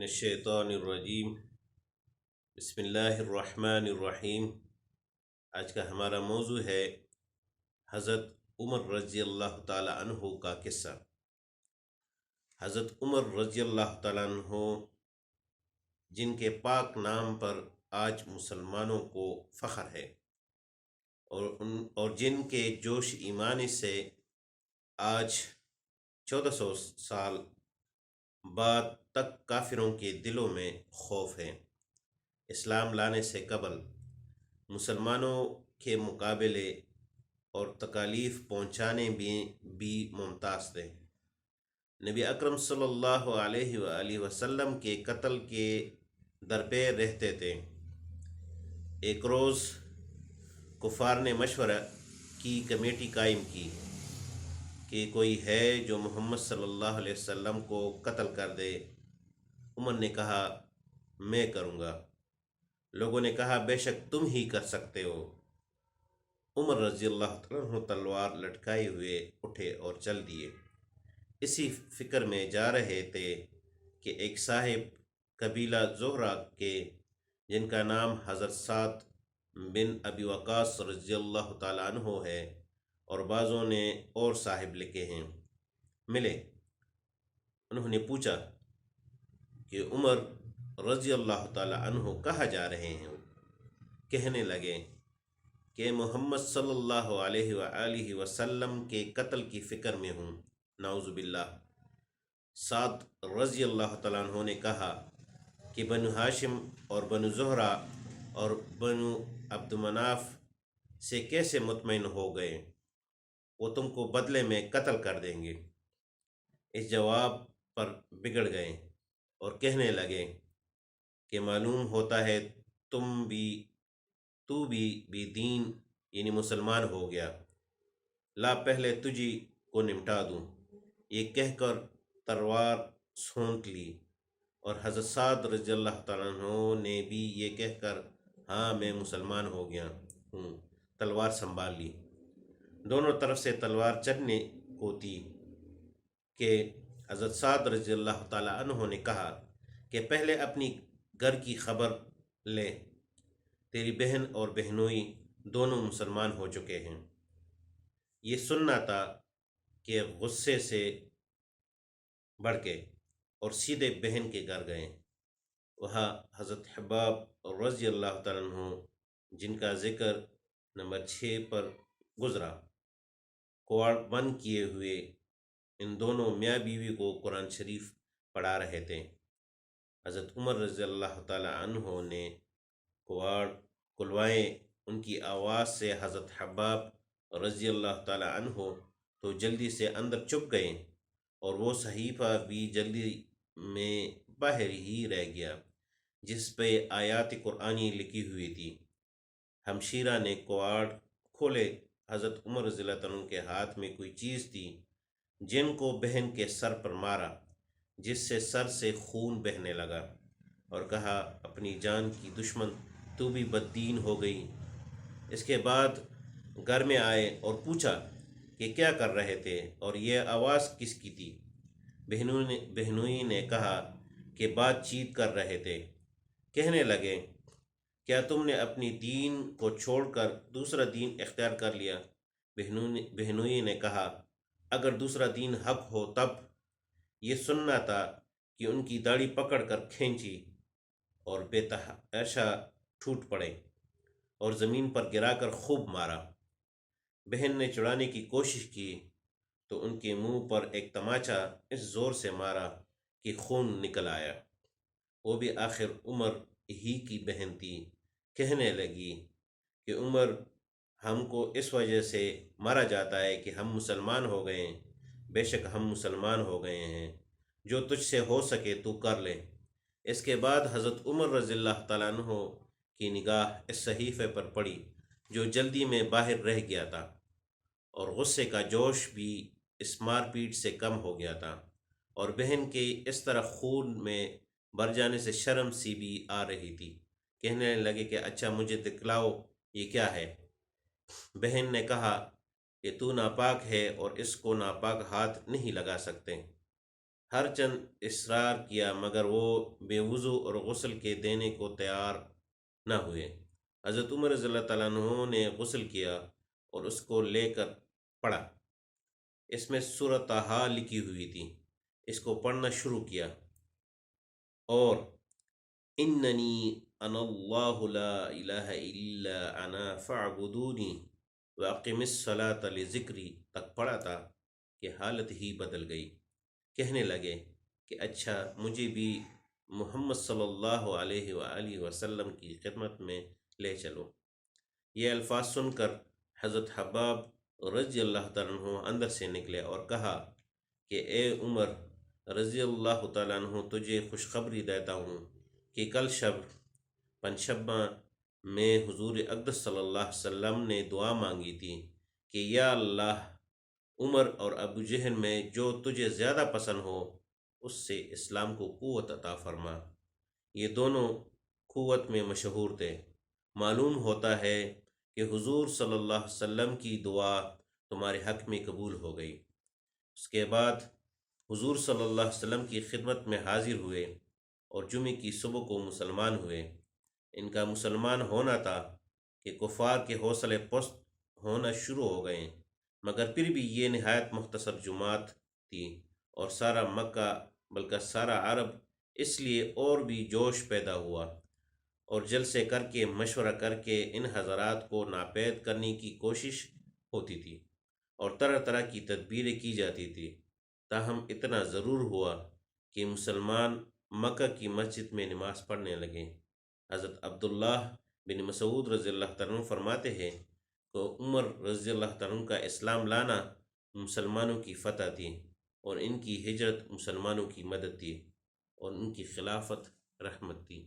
من الشیطان الرجیم بسم اللہ الرحمن الرحیم۔ آج کا ہمارا موضوع ہے حضرت عمر رضی اللہ تعالی عنہ کا قصہ۔ حضرت عمر رضی اللہ تعالی عنہ جن کے پاک نام پر آج مسلمانوں کو فخر ہے اور جن کے جوش ایمانی سے آج 1400 سال بعد تک کافروں کے دلوں میں خوف ہے۔ اسلام لانے سے قبل مسلمانوں کے مقابلے اور تکالیف پہنچانے بھی ممتاز تھے۔ نبی اکرم صلی اللہ علیہ وآلہ وسلم کے قتل کے درپے رہتے تھے۔ ایک روز کفار نے مشورہ کی کمیٹی قائم کی کہ کوئی ہے جو محمد صلی اللہ علیہ وسلم کو قتل کر دے۔ عمر نے کہا میں کروں گا۔ لوگوں نے کہا بے شک تم ہی کر سکتے ہو۔ عمر رضی اللہ عنہ تلوار لٹکائے ہوئے اٹھے اور چل دیے۔ اسی فکر میں جا رہے تھے کہ ایک صاحب قبیلہ زہرہ کے جن کا نام حضرت سعد بن ابی وقاص رضی اللہ تعالیٰ عنہ ہے اور بعضوں نے اور صاحب لکھے ہیں، ملے۔ انہوں نے پوچھا کہ عمر رضی اللہ تعالی عنہ کہاں جا رہے ہیں؟ کہنے لگے کہ محمد صلی اللہ علیہ وآلہ وسلم کے قتل کی فکر میں ہوں، نعوذ باللہ۔ سعد رضی اللہ تعالیٰ عنہ نے کہا کہ بنو ہاشم اور بنو زہرہ اور بنو عبد مناف سے کیسے مطمئن ہو گئے؟ وہ تم کو بدلے میں قتل کر دیں گے۔ اس جواب پر بگڑ گئے اور کہنے لگے کہ معلوم ہوتا ہے تو بھی دین یعنی مسلمان ہو گیا، لا پہلے تجھی کو نمٹا دوں۔ یہ کہہ کر تلوار سونٹ لی اور حضرت سعد رضی اللہ تعالیٰ عنہ نے بھی یہ کہہ کر ہاں میں مسلمان ہو گیا ہوں تلوار سنبھال لی۔ دونوں طرف سے تلوار چلنے کو تھی کہ حضرت سعد رضی اللہ تعالیٰ عنہ نے کہا کہ پہلے اپنی گھر کی خبر لے، تیری بہن اور بہنوئی دونوں مسلمان ہو چکے ہیں۔ یہ سننا تھا کہ غصے سے بھڑکے اور سیدھے بہن کے گھر گئے۔ وہاں حضرت حباب رضی اللہ تعالیٰ عنہ جن کا ذکر نمبر 6 پر گزرا، کواڑ بند کیے ہوئے ان دونوں میاں بیوی کو قرآن شریف پڑھا رہے تھے۔ حضرت عمر رضی اللہ تعالی عنہ نے کواڑ کھلوائے۔ ان کی آواز سے حضرت حباب رضی اللہ تعالی عنہ تو جلدی سے اندر چھپ گئے اور وہ صحیفہ بھی جلدی میں باہر ہی رہ گیا جس پہ آیات قرآنی لکھی ہوئی تھی۔ ہمشیرہ نے کواڑ کھولے۔ حضرت عمر رضی اللہ عنہ کے ہاتھ میں کوئی چیز تھی جن کو بہن کے سر پر مارا، جس سے سر سے خون بہنے لگا، اور کہا اپنی جان کی دشمن تو بھی بددین ہو گئی۔ اس کے بعد گھر میں آئے اور پوچھا کہ کیا کر رہے تھے اور یہ آواز کس کی تھی؟ بہنوئی نے کہا کہ بات چیت کر رہے تھے۔ کہنے لگے کیا تم نے اپنی دین کو چھوڑ کر دوسرا دین اختیار کر لیا؟ بہنوئی نے کہا اگر دوسرا دین حق ہو تب۔ یہ سننا تھا کہ ان کی داڑھی پکڑ کر کھینچی اور بے تحاشا ٹوٹ پڑے اور زمین پر گرا کر خوب مارا۔ بہن نے چھڑانے کی کوشش کی تو ان کے منہ پر ایک تماچا اس زور سے مارا کہ خون نکل آیا۔ وہ بھی آخر عمر ہی کی بہن تھی۔ کہنے لگی کہ عمر ہم کو اس وجہ سے مارا جاتا ہے کہ ہم مسلمان ہو گئے ہیں۔ بے شک ہم مسلمان ہو گئے ہیں، جو تجھ سے ہو سکے تو کر لے۔ اس کے بعد حضرت عمر رضی اللہ تعالیٰ عنہ کی نگاہ اس صحیفے پر پڑی جو جلدی میں باہر رہ گیا تھا، اور غصے کا جوش بھی اس مار پیٹ سے کم ہو گیا تھا، اور بہن کے اس طرح خون میں بھر جانے سے شرم سی بھی آ رہی تھی۔ کہنے لگے کہ اچھا مجھے دکھلاؤ یہ کیا ہے؟ بہن نے کہا کہ تو ناپاک ہے اور اس کو ناپاک ہاتھ نہیں لگا سکتے۔ ہر چند اصرار کیا مگر وہ بے وضو اور غسل کے دینے کو تیار نہ ہوئے۔ حضرت عمر رضی اللہ تعالیٰ عنہ نے غسل کیا اور اس کو لے کر پڑھا۔ اس میں سورۃ طٰہٰ لکھی ہوئی تھی۔ اس کو پڑھنا شروع کیا اور اننی انا اللہ لا الہ الا انا فاعبدونی واقم الصلاۃ لذکری تک پڑھا تھا کہ حالت ہی بدل گئی۔ کہنے لگے کہ اچھا مجھے بھی محمد صلی اللہ علیہ وآلہ وسلم کی خدمت میں لے چلو۔ یہ الفاظ سن کر حضرت حباب رضی اللہ تعالیٰ عنہ اندر سے نکلے اور کہا کہ اے عمر رضی اللہ تعالیٰ عنہ، تجھے خوشخبری دیتا ہوں کہ کل شب پنجشنبہ میں حضور اقدس صلی اللہ علیہ وسلم نے دعا مانگی تھی کہ یا اللہ، عمر اور ابو جہل میں جو تجھے زیادہ پسند ہو اس سے اسلام کو قوت عطا فرما۔ یہ دونوں قوت میں مشہور تھے۔ معلوم ہوتا ہے کہ حضور صلی اللہ علیہ وسلم کی دعا تمہارے حق میں قبول ہو گئی۔ اس کے بعد حضور صلی اللہ علیہ وسلم کی خدمت میں حاضر ہوئے اور جمعے کی صبح کو مسلمان ہوئے۔ ان کا مسلمان ہونا تھا کہ کفار کے حوصلے پست ہونا شروع ہو گئے، مگر پھر بھی یہ نہایت مختصر جماعت تھی اور سارا مکہ بلکہ سارا عرب اس لیے اور بھی جوش پیدا ہوا اور جلسے کر کے مشورہ کر کے ان حضرات کو ناپید کرنے کی کوشش ہوتی تھی اور طرح طرح کی تدبیریں کی جاتی تھی۔ تاہم اتنا ضرور ہوا کہ مسلمان مکہ کی مسجد میں نماز پڑھنے لگے۔ حضرت عبداللہ بن مسعود رضی اللہ تعالیٰ عنہ فرماتے ہیں کہ عمر رضی اللہ تعالیٰ عنہ کا اسلام لانا مسلمانوں کی فتح تھی اور ان کی ہجرت مسلمانوں کی مدد تھی اور ان کی خلافت رحمت تھی۔